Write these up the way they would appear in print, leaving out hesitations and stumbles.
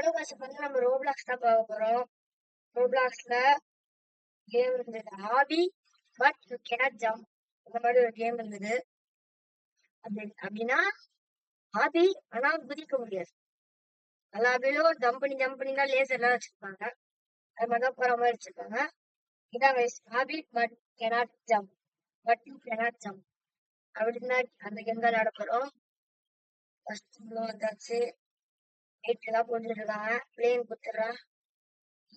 Hello காசு வந்து நம்ம ரோப்ளாக்ஸ் தான் பார்க்க போறோம். ரோப்ளாக்ஸ்ல கேம் இருந்தது hobby but you cannot jump. அந்த மாதிரி ஒரு கேம் இருந்தது. அப்படின்னா ஹாபி ஆனா குதிக்க முடியாது. எல்லா ஹாபிலும் ஜம்ப் பண்ணி தான் லேசர் எல்லாம் வச்சிருப்பாங்க. அது மாதிரி தான் போற மாதிரி வச்சிருப்பாங்க. இதான் hobby but cannot jump. But you cannot jump அப்படின்னா அந்த கேம் தான் விளையாட போறோம். ஃபர்ஸ்ட் வந்தாச்சு. வெயிட் எல்லாம் போட்டுட்டு இருக்காங்க. பிளேன் குத்துறேன்.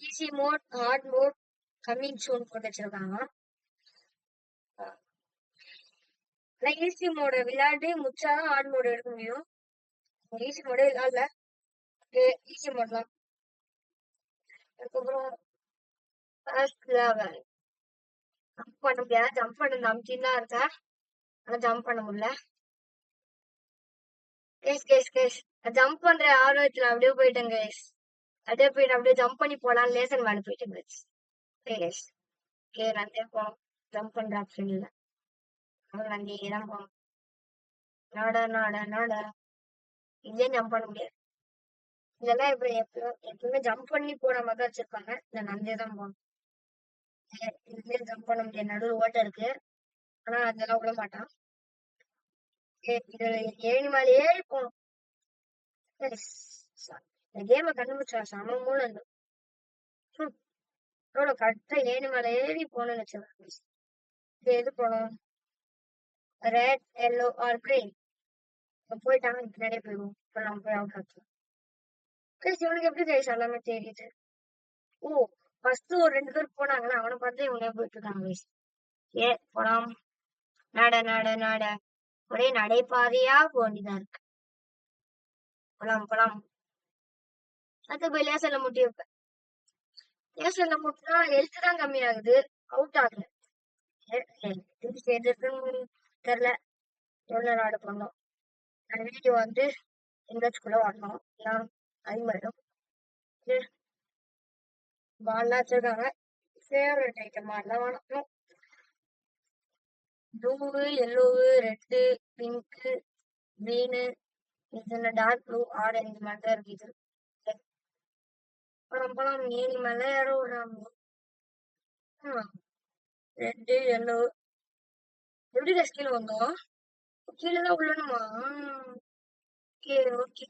Easy mode, hard mode, coming soon போட்டு வச்சிருக்காங்க. ஈஸி மோட விளையாடி முடிச்சாதான் ஹார்ட் மோட் எடுக்க முடியும். ஈஸி மோடே விளையாடல. ஈஸி மோட் தான். அதுக்கப்புறம் ஃபர்ஸ்ட் லெவல் ஜம்ப் பண்ண முடியாது. ஜம்ப் பண்ண அமுத்தின்னு தான் இருக்கேன். ஆனா ஜம்ப் பண்ண முடியல. கேஸ் ஜம்ப் பண்ற ஆர்வத்துல அப்படியே போயிட்டேன் கேஸ். அப்படியே போயிட்டு அப்படியே ஜம்ப் பண்ணி போலாம் லேசன் மேல போயிட்டேன் கேஸ். கேஸ் நான் போனோம். ஜம்ப் பண்ற ஆப்ஷன் இல்லை. நான் தான் போனோம். நாட இதே ஜம்ப் பண்ண முடியாது. இதெல்லாம் இப்ப எப்பவுமே ஜம்ப் பண்ணி போன மாதிரி தான் வச்சிருப்பாங்க. இல்ல நந்தே தான் போகணும். இதுலயே ஜம்ப் பண்ண முடியாது. நடுவில் ஓட்ட இருக்கு. ஆனா அதெல்லாம் விட மாட்டான். இதுல ஏணி மேல ஏறி போகணும். இந்த கேம கண்டுபிடிச்சா சம மூலம் இருந்து கரெக்டா ஏணி மேல ஏறி போகணும்னு வச்சிருக்காங்க. இது எது போனோம்? Red, yellow R green. போயிட்டாங்க. பின்னாடியே போயிடுவோம். இப்ப நம்ம போய் அவுட் ஆச்சோம். இவனுக்கு எப்படி கைஸ் எல்லாமே தெரியுது? ஓ ஃபர்ஸ்ட் ஒரு 2 பேர் போனாங்கன்னா அவனை பார்த்து இவனே போயிட்டு இருக்காங்க. போலாம். நாட ஒரே நடைபாதையா போக வேண்டியதா இருக்கு. போலாம். அது போய் லேசர்ல முட்டி வைப்பேன். லேசர்ல முட்டினா ஹெல்த் தான் கம்மியாகுது. அவுட் ஆகல. திருப்பி இருக்குன்னு தெரியல. எவ்வளவு நேரம் ஆட பண்ணோம். அந்த வீடியோ வந்து எங்கேயாச்சுக்குள்ள வரணும். எல்லாம் அதிகமாயிடும். பால்லாம் வச்சிருக்காங்க. ஃபேவரட் ஐட்டம் எல்லாம் வேணும். Blue, yellow, red, pink, green, இதுல டார்க் ப்ளூ, ஆரஞ்சு மாதிரி தான் இருக்குது. போலாம் ஏணி மேல யாரோ ரெட்டு, எல்லோ. எப்படி கீழே வந்தோம்? கீழேதான் உள்ளணுமா? ஓகே.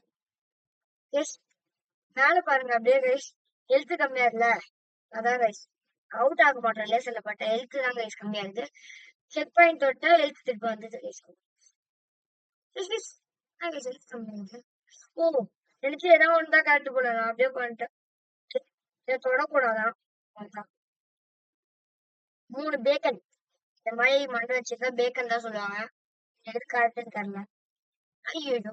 எஸ் மேல பாருங்க அப்படியே கைஸ். ஹெல்த் கம்மியா இருக்குல்ல. அதான் கைஸ் அவுட் ஆக மாட்டேன். லேசர்ல பட்ட ஹெல்த் தான் கைஸ் கம்மியாகுது. செக் பாயிண்ட் தொட்டா ஹெல்த் திருப்பி வந்தது கைஸ். ஹெல்த் கம்மியாகுது. ஓ எனக்கு ஏதாவது ஒன்று தான் காட்டு போல. நான் அப்படியே பண்ணிட்டேன். தொடக்கூடாதான். 3 பேக்கன். இந்த மாதிரி மண்டை வச்சுதான் பேக்கன் தான் சொல்லுவாங்க. எது கரெக்டுன்னு தெரியல. ஐயோ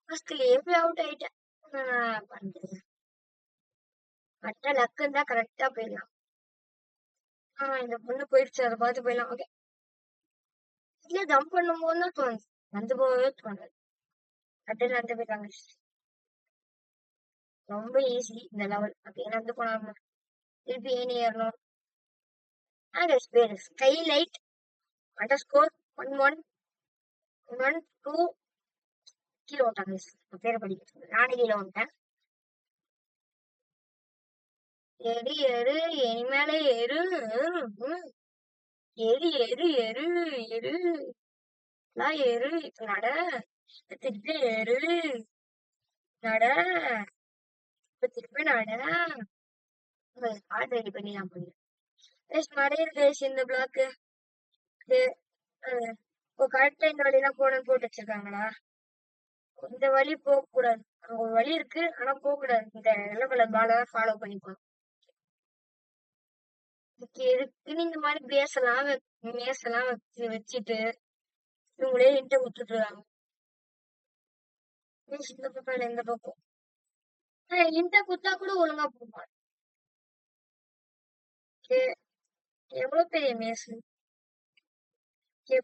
ஃபர்ஸ்ட்லயே போய் அவுட் ஆயிட்டேன். பண்றது கரெக்டா லக்குன்னு தான் கரெக்டா போயிடலாம். இந்த பொண்ணு போயிடுச்சு. அதை பார்த்து போயிடலாம். ஓகே இல்ல ஜம்ப் பண்ணும் போது தான் தோணுது. வந்து போகவே தோணுது. கரெக்டா நடந்து போயிட்டாங்க. ரொம்ப ஈஸி இந்த லெவல். அப்படியே நடந்து போனாங்க. திருப்பி ஏணி ஏறணும். ஸ்கைலைட் அண்டர்ஸ்கோர் 1112 கீழே விட்டாங்க. பேரை படிக்க நானே கீழே வந்துட்டேன். ஏறு ஏணி மேல ஏறு. ஏறு இப்ப நட. திருப்பி ஏறு நட. இப்ப திருப்பி நட. பாட்டு ரெடி பண்ணி நான் போயிடுறேன். மறையிற இந்த பிளாக்கு கரெக்டா இந்த வழியெல்லாம் போகணும்னு போட்டு வச்சிருக்காங்களா? இந்த வழி போக கூடாது. அங்க ஒரு வழி இருக்கு ஆனா போக கூடாது. இந்த எல்லோ கலர் பால தான் ஃபாலோ பண்ணிப்போம். எதுக்குன்னு இந்த மாதிரி மேசெல்லாம் வச்சுட்டு இவங்களே இன்ட்ட விட்டுட்டு இருக்காங்க. இந்த பக்கம் இல்ல இந்த பக்கம். இன்ட்ட குத்தா கூட ஒழுங்கா போவாங்க. எவ்வளவு பெரிய மேசு.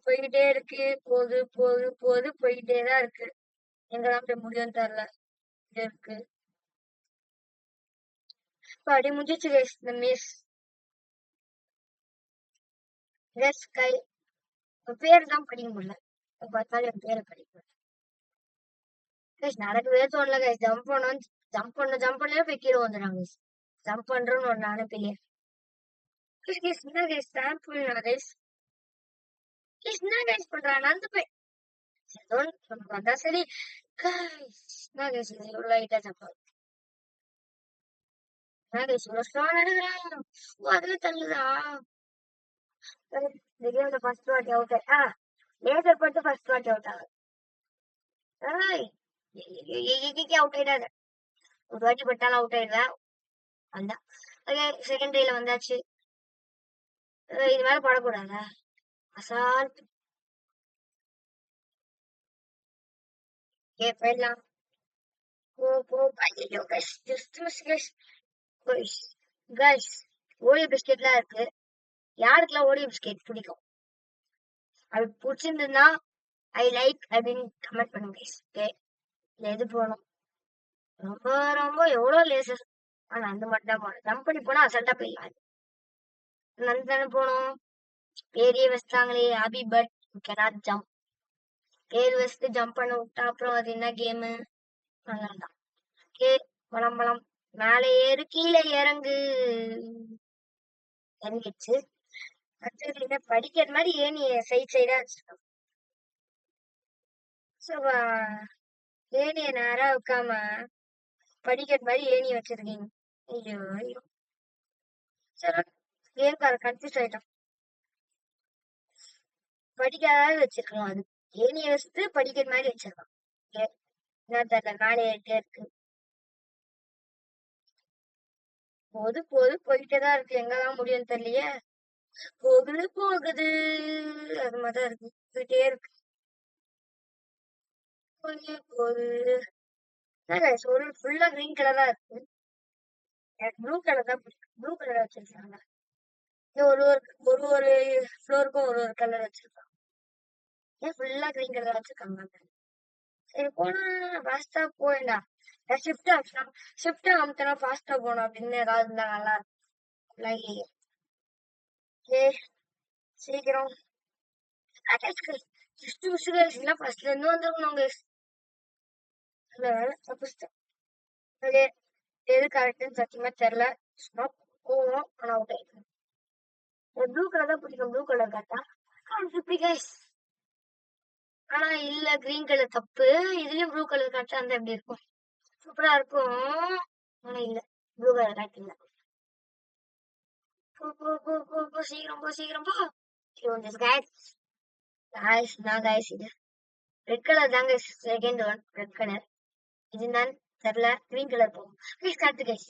போய்கிட்டே இருக்கு. போகுது போய்கிட்டேதான் இருக்கு. எங்கதான் போய் முடியும்னு தெரியல. இருக்கு அப்படி முடிஞ்சிச்சு கைஸ் இந்த மிஸ். ஸ்கை பேர் தான் படிக்க முடியல. பார்த்தாலும் என் பேரை படிக்க கைஸ் நடக்கவே தோணல கைஸ். ஜம்ப் பண்ணோம் ஜம்ப் பண்ணவே போய் கீழே வந்துடுறாங்க. ஜம்ப் பண்றோம்னு ஒரு நினைப்பில்லையே. என்ன கைஸ் சாம்பிள் கைஸ் என்ன கைஸ் பண்றா நந்து போய் நமக்கு வந்தா சரி கைஸ். என்ன கைஸ் இது இவ்வளவு லைட்டா ஜம்ப் ஆகுது. என்ன கைஸ் இவ்வளவு ஸ்லோவா நடக்குறான். அதுல தள்ளுதா. இந்த கேம்ல ஃபர்ஸ்ட் வாட்டி அவுட் லேசர் போட்டு ஃபர்ஸ்ட் வாட்டி அவுட் ஆகுது. அவுட் ஆயிடாத. ஒரு வாட்டி பட்டாலும் அவுட் ஆயிடுதா. வந்தா செகண்டரியில வந்தாச்சு. இது மேல படக்கூடாதா அசால்ட். போயிடலாம். ஓரியோ பிஸ்கெட்லாம் இருக்கு. யாருக்கெல்லாம் ஓரியோ பிஸ்கெட் பிடிக்கும், அது பிடிச்சிருந்ததுன்னா ஐ லைக் அப்படின்னு கமெண்ட் பண்ணுங்க guys. ஓகே எது போகணும் ரொம்ப ரொம்ப எவ்வளவு லேசஸ். ஆனா அந்த மட்டும் தான் போகணும். ஜம்ப் பண்ணி போனா அசால்ட்டா போயிடலாம். நந்து தானே போகணும். பேரிய வச்சுட்டாங்களே அபி பட் கேனாட் ஜம்ப். பேர் வச்சுட்டு ஜம்ப் பண்ண விட்டா அப்புறம் அது என்ன கேமு. அதனாலதான் ஓகே பழம் பழம் மேலே ஏறு கீழே இறங்கு. இறங்கிடுச்சு. அடுத்தது படிக்கிற மாதிரி ஏனி சைட் சைடா வச்சிருக்கோம். ஏனிய நேரா வைக்காம படிக்கிற மாதிரி ஏனி வச்சிருக்கீங்க. ஐயோ ஐயோ சரி கேம்கார கன்ஃபியூஸ் ஆயிட்டோம். படிக்காத வச்சிருக்கலாம். அது ஏனிய வச்சுட்டு படிக்கிற மாதிரி வச்சிருக்கோம். என்ன தெரியல மேலே ஏறிட்டே இருக்கு. போயிட்டேதான் இருக்கு. எங்கதான் முடியும்னு தெரியலையே. போகுது போகுது அது மாதிரிதான் இருக்கு. போயிட்டே இருக்கு. போகுது ஒரு ஃபுல்லா கிரீன் கலரா இருக்கு. எனக்கு ப்ளூ கலர் தான் பிடிக்கும். ப்ளூ கலர் வச்சிருக்காங்க. ஒரு ஒரு ஒரு ஃப்ளோருக்கும் ஒரு ஒரு கலர் வச்சிருக்காங்க. ஏன் ஃபுல்லா கிரீன் கலர் வச்சிருக்காங்க. சரி போனா ஃபாஸ்டா போயிடா. ஷிஃப்ட் அமுத்தினா ஃபாஸ்டா போகணும் அப்படின்னு ஏதாவது இருந்தா நல்லா இருக்கும். சீக்கிரம் ஃபர்ஸ்ட்ல இருந்து வந்துருக்கணும் guys. நல்ல வேலை தப்பிச்சிட்டேன். எது கரெக்ட்னு சத்தியமா தெரியல. சும்மா போவோம். ஆனா அவுட் ஆயிடுச்சு. ப்ளூ கலர் தான் பிடிக்கும். ப்ளூ கலர் கரெக்டா கைஸ். ஆனா இல்ல கிரீன் கலர் தப்பு. இதுலயும் ப்ளூ கலர் கரெக்டா இருந்தா எப்படி இருக்கும், சூப்பரா இருக்கும். ஆனா இல்ல ப்ளூ கலர் கரெக்ட் இல்ல. சீக்கிரம் போ சீக்கிரம் போ. நான் கைஸ் இது ரெட் கலர் தாங்க. Second one red colour. இது என்னன்னு தெரியல. கிரீன் கலர் போகும் கைஸ். Correct guys.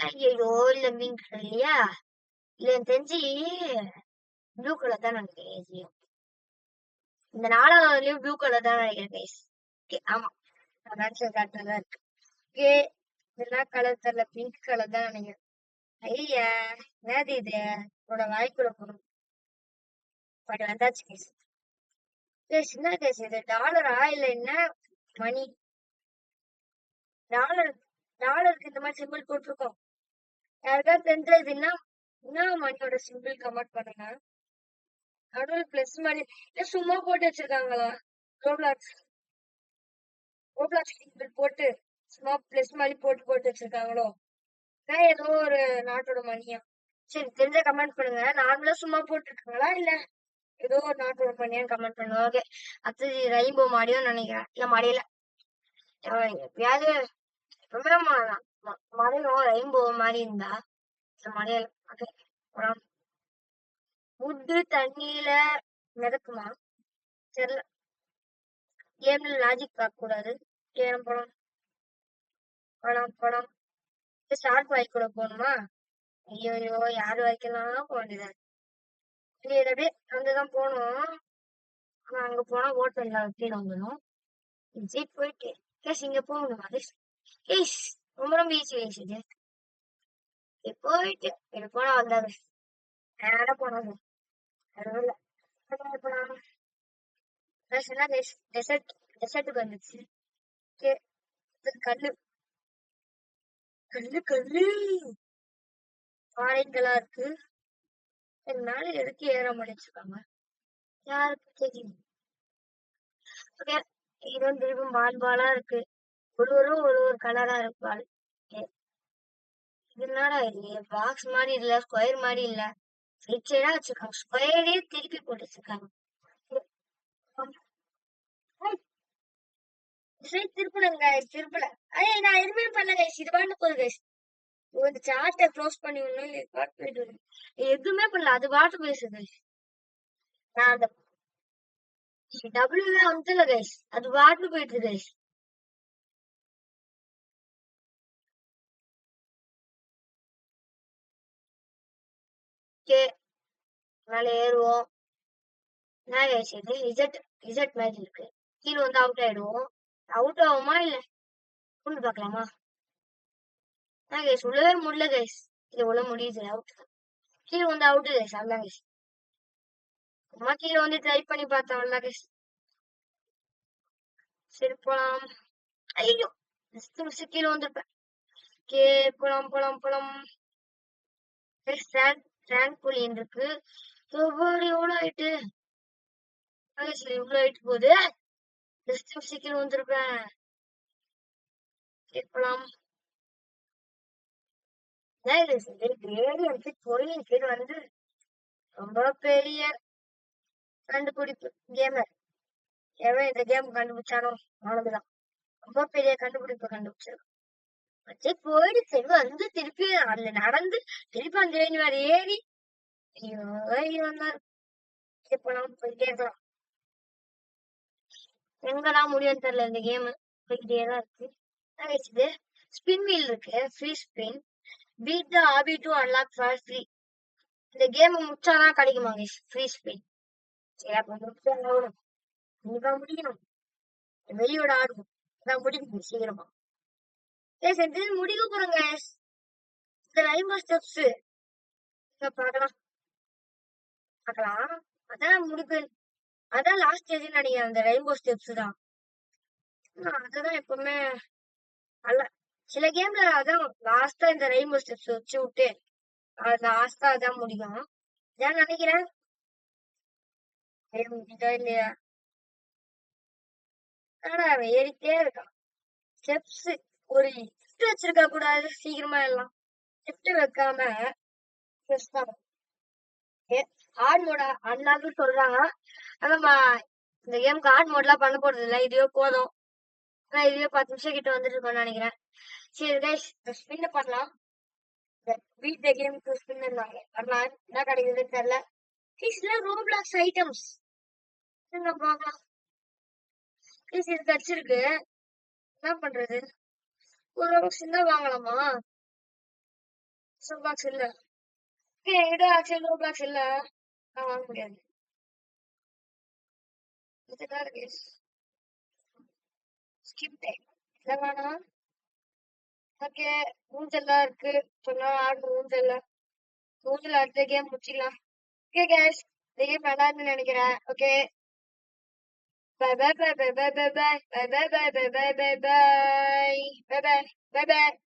ஐயோ இல்ல கிரீன் கலர் இல்லையா. இல்ல எனக்கு தெரிஞ்சு ப்ளூ கலர் தான் நினைக்கிறேன். இந்த 4வதுலயும் ப்ளூ கலர் தான் நினைக்கிறேன் கைஸ். ஆமா கரெக்டா தான் இருக்கு. ஓகே இதெல்லாம் கலர் தெரியல. பிங்க் கலர் தான் நினைக்கிறேன். ஐயா என்னது இது உன்னோட வாய்க்குள்ள போகணும். பட் வந்தாச்சு கைஸ். என்ன கைஸ் இது டாலரா இல்ல என்ன மணி. டாலருக்கு இந்த மாதிரி சிம்பிள் போட்டிருக்கோம். யாருக்காவது தெரிஞ்சது என்ன மணியோட சிம்பிள் கமெண்ட் பண்ணுங்க. நடுவில் பிளஸ் மணி சும்மா போட்டு வச்சிருக்காங்களா. ரோப்ளாக்ஸ் சிம்பிள் போட்டு சும்மா பிளஸ் மாதிரி போட்டு வச்சிருக்காங்களோ. ஏதோ ஒரு நாட்டோட மணியா. சரி தெரிஞ்ச கமெண்ட் பண்ணுங்க. நார்மலா சும்மா போட்டுருக்காங்களா இல்ல ஏதோ ஒரு நாட்டோட மணியான்னு கமெண்ட் பண்ணுங்க. ஓகே அடுத்தது ரெயின்போ மாடியும் நினைக்கிறேன். இல்ல மடியில எப்பயாவது எப்பவுமே மறையும் ரெயின்போ மாதிரி இருந்தா மலையில. ஓகே வுட்டு தண்ணியில மிதக்குமா தெரியல. கேம்ல லாஜிக் பார்க்க கூடாது. கேம் படம் ஷார்ட் வாய்க்கு கூட போகணுமா. ஐயோ யாரு வரைக்கும் போக வேண்டியதா. அப்படியே அங்கதான் போகணும். ஆனா அங்க போனா ஹோட்டல்ல கீழே வந்துடும். ஜீப் போயிட்டு கேஸ் இங்க போகணும். அது கேஸ் ரொம்ப ரொம்ப ஈஸி வயசு இது. போயிட்டு இது போனா வந்தாங்க நேரா போனாங்க. அதுவும் டெசர்ட்டுக்கு வந்துச்சு. கல்லு கல்லு கல்லு பாறைகளா இருக்கு. மேல எதுக்கு ஏற முடிச்சிருக்காங்க யாருக்கு தெரியும். ஓகே இது திரும்பவும் பால் பாலா இருக்கு. ஒரு கலரா இருப்பாள். இது என்னடா இது? பாக்ஸ் மாதிரி இல்ல, ஸ்கொயர் மாதிரி இல்ல, சைட் சைடா வச்சிருக்காங்க. ஸ்கொயரே திருப்பி போட்டு வச்சிருக்காங்க. திருப்பலங்க, திருப்பல. நான் எதுவுமே பண்ணல கைஸ், இது பாட்டு போகுது கைஸ். ஒரு சார்ட்டை க்ளோஸ் பண்ணி விடணும், பாட்டு போயிட்டு வருது. எதுவுமே பண்ணல, அது பாட்டு பேசுது கைஸ். நான் அந்த டபுள்யூ வந்துல கைஸ், அது பாட்டு போயிட்டு கைஸ். ஓகே, மேல ஏறுவோம். என்ன கைஸ் இது? இசட் மேட்ச் இருக்கு. கீழே வந்து அவுட் ஆயிடுவோம். அவுட் ஆகுமா இல்ல கொண்டு பாக்கலாமா? என்ன கைஸ் உள்ளவே முடியல கைஸ். இது உள்ள முடியுது, அவுட். கீழே வந்து அவுட் கைஸ், அதான் கைஸ். அம்மா கீழே வந்து ட்ரை பண்ணி பார்த்தேன், அவ்வளோ கைஸ். சரி போலாம். ஐயோ, கீழே வந்திருப்பேன். ஓகே, போலாம் போலாம் போலாம். ட்ரான்போலின் இருக்கு. எவ்வளோ ஆயிட்டு? சரி, இவ்வளோ ஆயிட்டு போகுது. கீழே வந்திருப்பேன். போலாம். பொருளின் பேர் வந்து ரொம்ப பெரிய கண்டுபிடிப்பு. கேமர் எவன் இந்த கேம் கண்டுபிடிச்சானோ அவனுக்குதான் ரொம்ப பெரிய கண்டுபிடிப்பு கண்டுபிடிச்சிருக்கான். போயிடுச்சு வந்து திருப்பி அதுல நடந்து திருப்பி அந்த வேற ஏறி ஐயோ வந்தாரு. போலாம், போயிட்டே இருக்கலாம். எங்கதான் முடியும்னு தெரியல இந்த கேம். போய்கிட்டேதான் இருக்கு. ஸ்பின் வீல் இருக்கு, free spin. Beat the Abby to unlock for free. இந்த கேம் முடிச்சாதான் கிடைக்குமா ஃப்ரீ ஸ்பின்? சரி, அப்ப முடிச்சாலும் கண்டிப்பா முடிக்கணும். வெளியோட ஆடுவோம், அதான் முடிக்கும் சீக்கிரமா. முடிக்க போறோம் guys. இந்த ரெயின்போ ஸ்டெப்ஸ் பார்க்கலாம் பார்க்கலாம். அதான் முடிப்பு, அதான் லாஸ்ட் ஸ்டேஜ் நினைக்கிறேன். அந்த ரெயின்போ ஸ்டெப்ஸ் தான், அதுதான் எப்பவுமே அல்ல. சில கேம்ல அதான் லாஸ்டா இந்த ரெயின்போ ஸ்டெப்ஸ் வச்சு விட்டு லாஸ்டா அதான் முடியும், இதான் நினைக்கிறேன். முடியுதா இல்லையா? ஆனா அவன் ஏறிட்டே இருக்கான். ஸ்டெப்ஸ் ஒரு லிஃப்ட் வச்சிருக்க கூடாது சீக்கிரமா எல்லாம். லிஃப்ட் வைக்காம ஹார்ட் மோட அன்லாக்கு சொல்றாங்க. ஆனா இந்த கேமுக்கு ஹார்ட் மோட்லாம் பண்ண போறது இல்லை, இதுவே போதும். இதுவே 10 நிமிஷம் கிட்ட வந்துட்டு இருக்கோம்னு நினைக்கிறேன். சரி கைஸ், ஸ்பின் பண்ணலாம். Beat the game to spin இருந்தாங்க. பண்ணலாம், என்ன கிடைக்குதுன்னு தெரியல. ரோப்ளாக்ஸ் ஐட்டம்ஸ் பார்க்கலாம். இது கிடைச்சிருக்கு, என்ன பண்றது? ஒரு பாக்ஸ் இருந்தா வாங்கலாமா? பாக்ஸ் இல்ல, என்கிட்ட ஆக்சுவல் ரோப்ளாக்ஸ் இல்ல, நான் வாங்க முடியாது. இதுதான் இருக்கு. ஸ்கிப் டைம் இல்ல வேணாம். ஓகே, ஊஞ்சல்லாம் இருக்கு, சொன்னா ஆடு ஊஞ்சல்ல. ஊஞ்சல் அடுத்த கேம் முடிச்சிடலாம். ஓகே கேஸ், இந்த கேம் நல்லா இருக்குன்னு நினைக்கிறேன். Okay, bye bye bye bye bye bye bye bye bye bye bye bye bye bye bye bye bye bye.